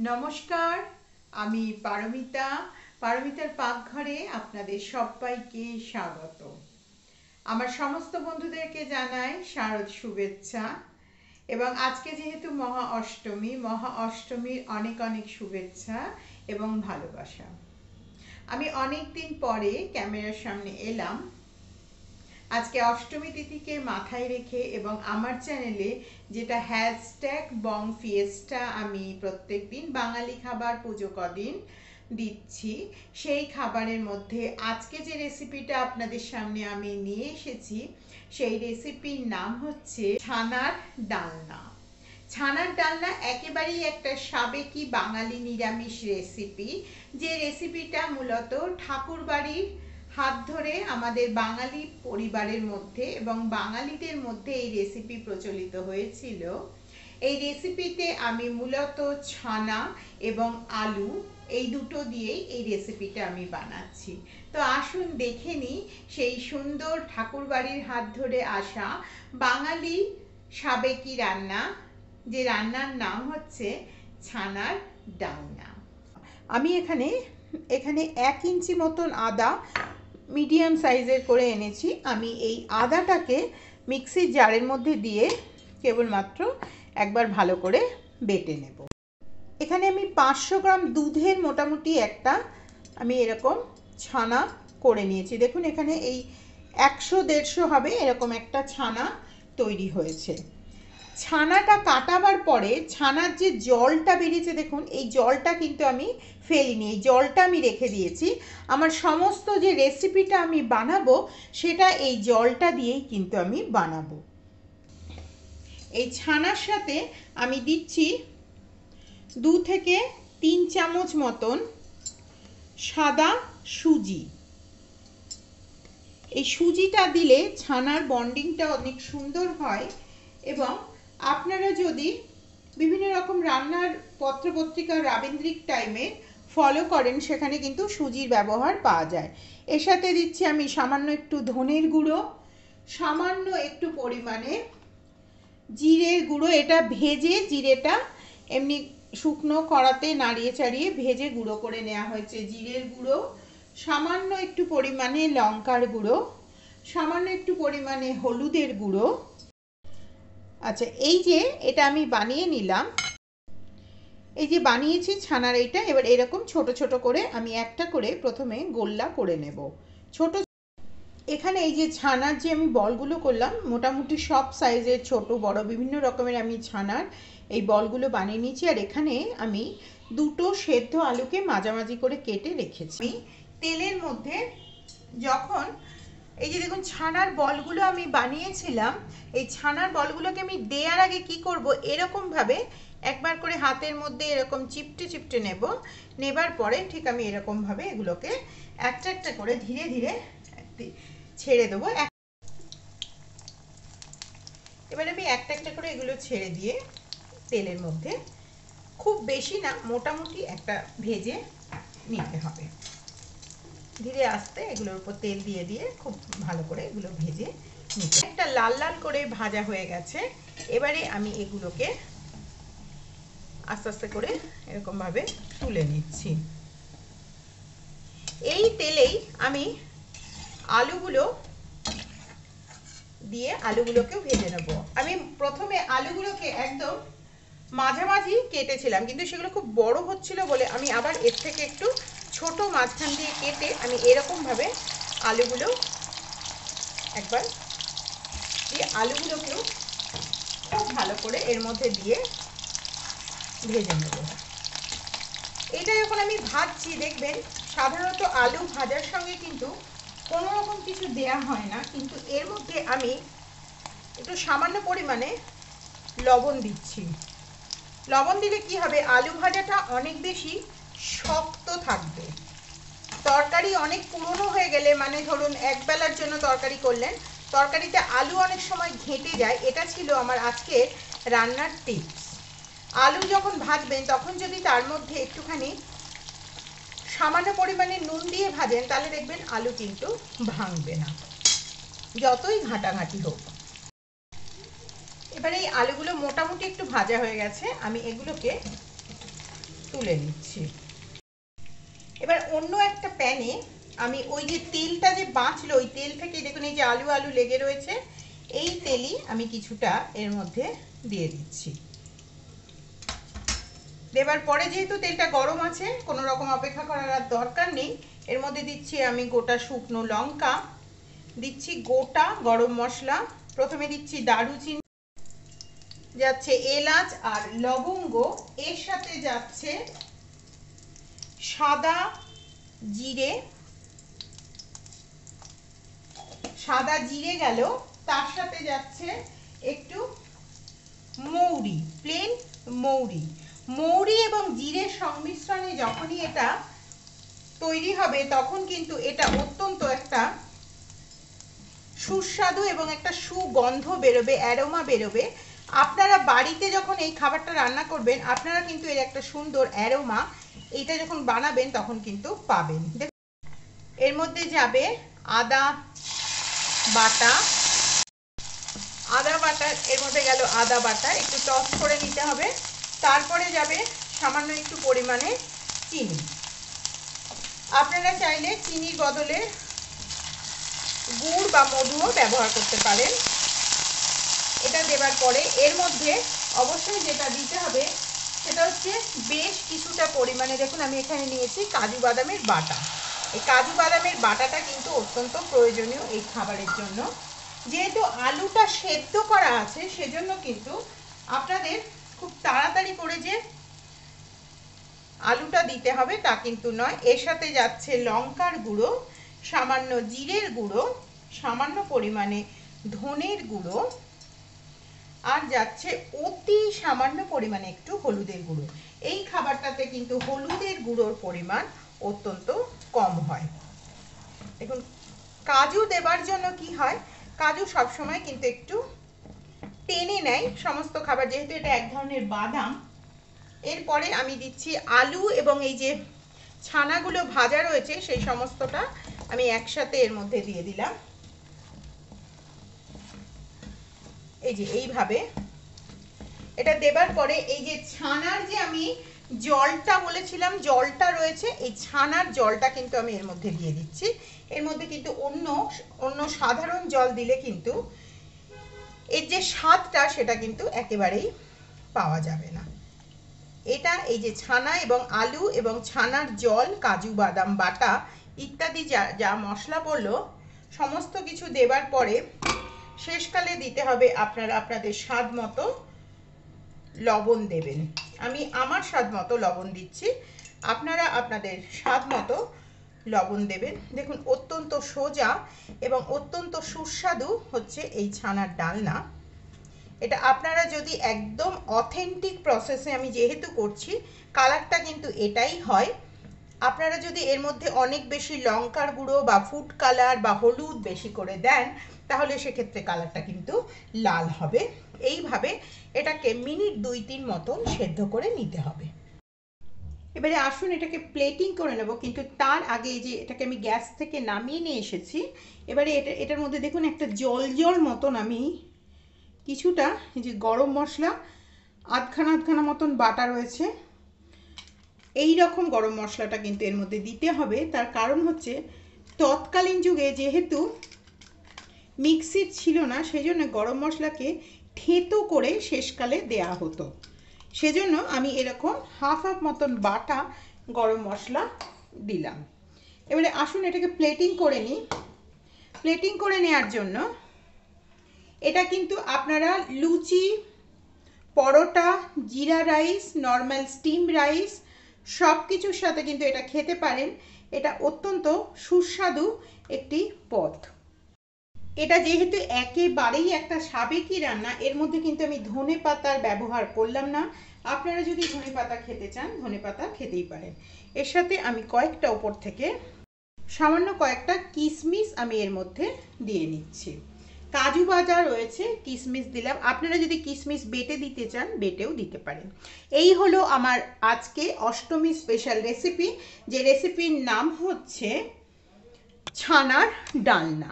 নমস্কার, আমি পারমিতা। পারমিতার পাকঘরে আপনাদের সবাইকে স্বাগত। আমার সমস্ত বন্ধুদেরকে জানাই শারদ শুভেচ্ছা এবং আজকে যেহেতু মহা অষ্টমীর অনেক অনেক শুভেচ্ছা এবং ভালোবাসা। আমি অনেক দিন পরে ক্যামেরার সামনে এলাম আজকে অষ্টমী তিথিকে মাথায় রেখে এবং আমার চ্যানেলে যেটা #বং ফিয়েস্টা আমি প্রত্যেকদিন বাঙালি খাবার পুজো কদিন দিচ্ছি, সেই খাবারের মধ্যে আজকে যে রেসিপিটা আপনাদের সামনে আমি নিয়ে এসেছি সেই রেসিপির নাম হচ্ছে ছানার ডালনা। ছানার ডালনা একেবারেই একটা সাবেকি বাঙালি নিরামিষ রেসিপি, যে রেসিপিটা মূলত ঠাকুরবাড়ির হাত ধরে আমাদের বাঙালি পরিবারের মধ্যে এবং বাঙালিদের মধ্যে এই রেসিপি প্রচলিত হয়েছিল। এই রেসিপিতে আমি মূলত ছানা এবং আলু এই দুটো দিয়েই এই রেসিপিটা আমি বানাচ্ছি। তো আসুন দেখে নিই সেই সুন্দর ঠাকুরবাড়ির হাত ধরে আসা বাঙালি সাবেকি রান্না, যে রান্নার নাম হচ্ছে ছানার ডালনা। আমি এখানে 1 ইঞ্চি মতন আদা মিডিয়াম সাইজের করে এনেছি। আমি এই আদাটাকে মিক্সির জারের মধ্যে দিয়ে কেবলমাত্র একবার ভালো করে বেটে নেব। এখানে আমি 500 গ্রাম দুধের মোটামুটি আমি এরকম ছানা করে নিয়েছি। দেখুন এখানে এই 100-150 হবে এরকম একটা ছানা তৈরি হয়েছে। ছানাটা কাটাবার পরে ছানার যে জলটা বেরিয়েছে, দেখুন এই জলটা কিন্তু আমি ফেলিনি, এই জলটা আমি রেখে দিয়েছি। আমার সমস্ত যে রেসিপিটা আমি বানাবো সেটা এই জলটা দিয়েই কিন্তু আমি বানাবো। এই ছানার সাথে আমি দিচ্ছি 2 থেকে 3 চামচ মতন সাদা সুজি। এই সুজিটা দিলে ছানার বন্ডিংটা অনেক সুন্দর হয় এবং আপনারা যদি বিভিন্ন রকম রান্নার পত্রপত্রিকা রাবীন্দ্রিক টাইমে ফলো করেন সেখানে কিন্তু সুজির ব্যবহার পাওয়া যায়। এর সাথে দিচ্ছি আমি সামান্য একটু ধনের গুঁড়ো, সামান্য একটু পরিমাণে জিরের গুঁড়ো। এটা ভেজে জিরেটা এমনি শুকনো কড়াতে নাড়িয়ে চাড়িয়ে ভেজে গুঁড়ো করে নেওয়া হয়েছে জিরের গুঁড়ো, সামান্য একটু পরিমাণে লঙ্কার গুঁড়ো, সামান্য একটু পরিমাণে হলুদের গুঁড়ো। আচ্ছা, এই যে এটা আমি বানিয়ে নিলাম, এই যে বানিয়েছি ছানার এইটা, এবার এরকম ছোট ছোট করে আমি একটা করে প্রথমে গোল্লা করে নেব ছোট। এখানে এই যে ছানার যে আমি বলগুলো করলাম মোটামুটি সব সাইজের ছোট বড় বিভিন্ন রকমের আমি ছানার এই বলগুলো বানিয়ে নিয়েছি। আর এখানে আমি 2টো সেদ্ধ আলুকে মাঝামাঝি করে কেটে রেখেছি। তেলের মধ্যে যখন এই যে দেখুন ছানার বলগুলো আমি বানিয়েছিলাম, এই ছানার বলগুলোকে আমি দেওয়ার আগে কি করব, এরকম ভাবে একবার করে হাতের মধ্যে এরকম চিপটে চিপটে নেবার পরে ঠিক আমি এরকম ভাবে এগুলোকে একটা একটা করে ধীরে ধীরে ছেড়ে দেবো। এবার আমি একটা একটা করে এগুলো ছেড়ে দিয়ে তেলের মধ্যে, খুব বেশি না, মোটামুটি একটা ভেজে নিতে হবে। ধীরে আস্তে এগুলোর উপর তেল দিয়ে দিয়ে খুব ভালো করে এগুলো ভেজে নিতে। একটা লাল লাল করে ভাজা হয়ে গেছে। এবারে আমি এগুলোকে আস্তে আস্তে করে এরকম ভাবে তুলে নিচ্ছি। এই তেলেই আমি আলুগুলো দিয়ে আলুগুলোকেও ভেজে নেব। আমি প্রথমে আলুগুলোকে একদম মাঝামাঝি কেটেছিলাম, কিন্তু সেগুলো খুব বড় হচ্ছিল বলে আমি আবার এর থেকে একটু ছোট মাঝখান দিয়ে কেটে আমি এরকম ভাবে আলুগুলো একবার দিয়ে আলুগুলোকেও খুব ভালো করে এর মধ্যে দিয়ে ভেজে নেব। এটা যখন আমি ভাজছি দেখবেন সাধারণত আলু ভাজার সঙ্গে কিন্তু কোনো রকম কিছু দেয়া হয় না, কিন্তু এর মধ্যে আমি একটু সামান্য পরিমাণে লবণ দিচ্ছি। লবণ দিলে কি হবে, আলু ভাজাটা অনেক বেশি শক্ত থাকবে। তরকারি অনেক পুরনো হয়ে গেলে, মানে ধরুন একবেলার জন্য তরকারি করলেন, তরকারিতে আলু অনেক সময় ঘেঁটে যায়। এটা ছিল আমার আজকে রান্নার টিপস। আলু যখন ভাজবেন তখন যদি তার মধ্যে একটুখানি সামান্য পরিমাণে নুন দিয়ে ভাজেন তাহলে দেখবেন আলু কিন্তু ভাঙবে না, যতই ঘাঁটাঘাঁটি হোক। এবারে এই আলুগুলো মোটামুটি একটু ভাজা হয়ে গেছে, আমি এগুলোকে তুলে নিচ্ছি। এবার অন্য একটা প্যানে আমি ওই যে তেলটা যে বাঁচলো ওই তেল থেকে দেখুন এই যে আলু আলু লেগে রয়েছে, এই তেলই আমি কিছুটা এর মধ্যে দিয়ে দিচ্ছি। দেবার পরে যেহেতু তেলটা গরম আছে, কোনো রকম অপেক্ষা করার আর দরকার নেই। এর মধ্যে দিচ্ছি আমি গোটা শুকনো লঙ্কা, দিচ্ছি গোটা গরম মশলা, প্রথমে দিচ্ছি দারুচিনি, যাচ্ছে এলাচ আর লবঙ্গ, এর সাথে যাচ্ছে সাদা জিরে, সাদা জিরে গেল, তার সাথে যাচ্ছে একটু মৌরি, প্লেন মৌরি। মৌরি এবং জিরের সংমিশ্রণে যখনই এটা তৈরি হবে তখন কিন্তু এটা অত্যন্ত একটা সুস্বাদু এবং একটা সুগন্ধ বেরোবে, অ্যারোমা বেরোবে। আপনারা বাড়িতে যখন এই খাবারটা রান্না করবেন আপনারা কিন্তু এর একটা সুন্দর অ্যারোমা এইটা যখন বানাবেন তখন কিন্তু পাবেন। এর মধ্যে যাবে আদা বাটা, আদা বাটা, এর মধ্যে গেল আদা বাটা, একটু টস করে নিতে হবে। তারপরে যাবে সামান্য একটু পরিমাণে চিনি। আপনারা চাইলে চিনির বদলে গুড় বা মধুও ব্যবহার করতে পারেন। এটা দেবার পরে এর মধ্যে অবশ্যই যেটা দিতে হবে সেটা হচ্ছে বেশ কিছুটা পরিমাণে, দেখুন আমি এখানে নিয়েছি কাজু বাদামের বাটা। এই কাজু বাদামের বাটাটা কিন্তু অত্যন্ত প্রয়োজনীয় এই খাবারের জন্য। যেহেতু আলুটা সেদ্ধ করা আছে সেজন্য কিন্তু আপনাদের খুব তাড়াতাড়ি করে যে আলুটা দিতে হবে তা কিন্তু নয়। এর সাথে যাচ্ছে লঙ্কার গুঁড়ো, সামান্য জিরের গুঁড়ো, সামান্য পরিমাণে ধনের গুঁড়ো, আর যাচ্ছে অতি সামান্য পরিমাণে একটু হলুদের গুঁড়ো। এই খাবারটাতে কিন্তু হলুদের গুঁড়োর পরিমাণ অত্যন্ত কম হয়। দেখুন কাজু দেবার জন্য কি হয়, কাজু সবসময় কিন্তু একটু টেনে নেয় সমস্ত খাবার, যেহেতু এটা এক ধরনের বাদাম। এরপরে আমি দিচ্ছি আলু এবং এই যে ছানাগুলো ভাজা রয়েছে সেই সমস্তটা আমি একসাথে এর মধ্যে দিয়ে দিলাম। এই যে এইভাবে এটা দেবার পরে এই যে ছানার যে আমি জলটা বলেছিলাম জলটা রয়েছে, এই ছানার জলটা কিন্তু আমি এর মধ্যে দিয়ে দিচ্ছি। এর মধ্যে কিন্তু অন্য সাধারণ জল দিলে কিন্তু এর যে স্বাদটা সেটা কিন্তু একেবারেই পাওয়া যাবে না। এটা এই যে ছানা এবং আলু এবং ছানার জল, কাজু বাদাম বাটা ইত্যাদি যা মশলা পড়লো সমস্ত কিছু দেবার পরে শেষকালে দিতে হবে আপনারা আপনাদের স্বাদ মতো লবণ দেবেন। আমি আমার স্বাদ মতো লবণ দিচ্ছি, আপনারা আপনাদের স্বাদ মতো লবণ দেবেন। দেখুন অত্যন্ত সোজা এবং অত্যন্ত সুস্বাদু হচ্ছে এই ছানার ডালনা। এটা আপনারা যদি একদম অথেন্টিক প্রসেসে আমি যেহেতু করছি কালারটা কিন্তু এটাই হয়। আপনারা যদি এর মধ্যে অনেক বেশি লঙ্কার গুঁড়ো বা ফুড কালার বা হলুদ বেশি করে দেন তাহলে সেক্ষেত্রে কালারটা কিন্তু লাল হবে। এইভাবে এটাকে মিনিট 2-3 মতন সেদ্ধ করে নিতে হবে। এবারে আসুন এটাকে প্লেটিং করে নেব, কিন্তু তার আগে এই যে এটাকে আমি গ্যাস থেকে নামিয়ে নিয়ে এসেছি। এবারে এটার মধ্যে দেখুন একটা জল জল মতন আমি কিছুটা এই যে গরম মশলা আধখানা মতন বাটা রয়েছে, এই রকম গরম মশলাটা কিন্তু এর মধ্যে দিতে হবে। তার কারণ হচ্ছে তৎকালীন যুগে যেহেতু মিক্সি ছিল না সেজন্য গরম মশলাকে থেঁতো করে শেষকালে দেয়া হতো, সেজন্য আমি এরকম হাফ মতন বাটা গরম মশলা দিলাম। এবারে আসুন এটাকে প্লেটিং করে নিই। প্লেটিং করে নেওয়ার জন্য এটা কিন্তু আপনারা লুচি, পরোটা, জিরা রাইস, নর্মাল স্টিম রাইস সব কিছুর সাথে কিন্তু এটা খেতে পারেন। এটা অত্যন্ত সুস্বাদু একটি পদ। এটা যেহেতু একেবারেই একটা সাবেকি রান্না, এর মধ্যে কিন্তু আমি ধনে পাতার ব্যবহার করলাম না। আপনারা যদি ধনে পাতা খেতে চান ধনে পাতা খেতেই পারেন। এর সাথে আমি কয়েকটা ওপর থেকে সামান্য কয়েকটা কিশমিশ আমি এর মধ্যে দিয়ে নিচ্ছি। কাজু ভাজা রয়েছে, কিশমিশ দিলাম। আপনারা যদি কিশমিশ বেটে দিতে চান বেটেও দিতে পারেন। এই হলো আমার আজকে অষ্টমী স্পেশাল রেসিপি, যে রেসিপির নাম হচ্ছে ছানার ডালনা।